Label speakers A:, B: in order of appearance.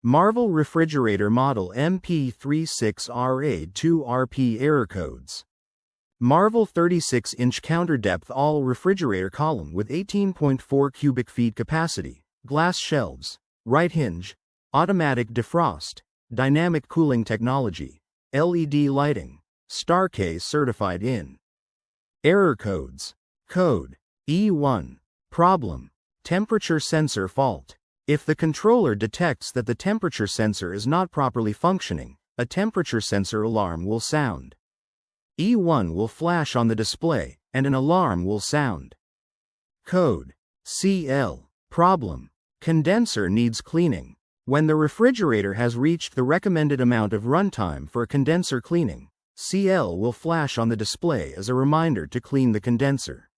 A: Marvel Refrigerator Model MP36RA2RP Error Codes. Marvel 36-inch counter-depth all-refrigerator column with 18.4 cubic feet capacity, glass shelves, right hinge, automatic defrost, dynamic cooling technology, LED lighting, StarCase certified in. Error codes. Code E1. Problem: temperature sensor fault. If the controller detects that the temperature sensor is not properly functioning, a temperature sensor alarm will sound. E1 will flash on the display, and an alarm will sound. Code CL. Problem: condenser needs cleaning. When the refrigerator has reached the recommended amount of runtime for condenser cleaning, CL will flash on the display as a reminder to clean the condenser.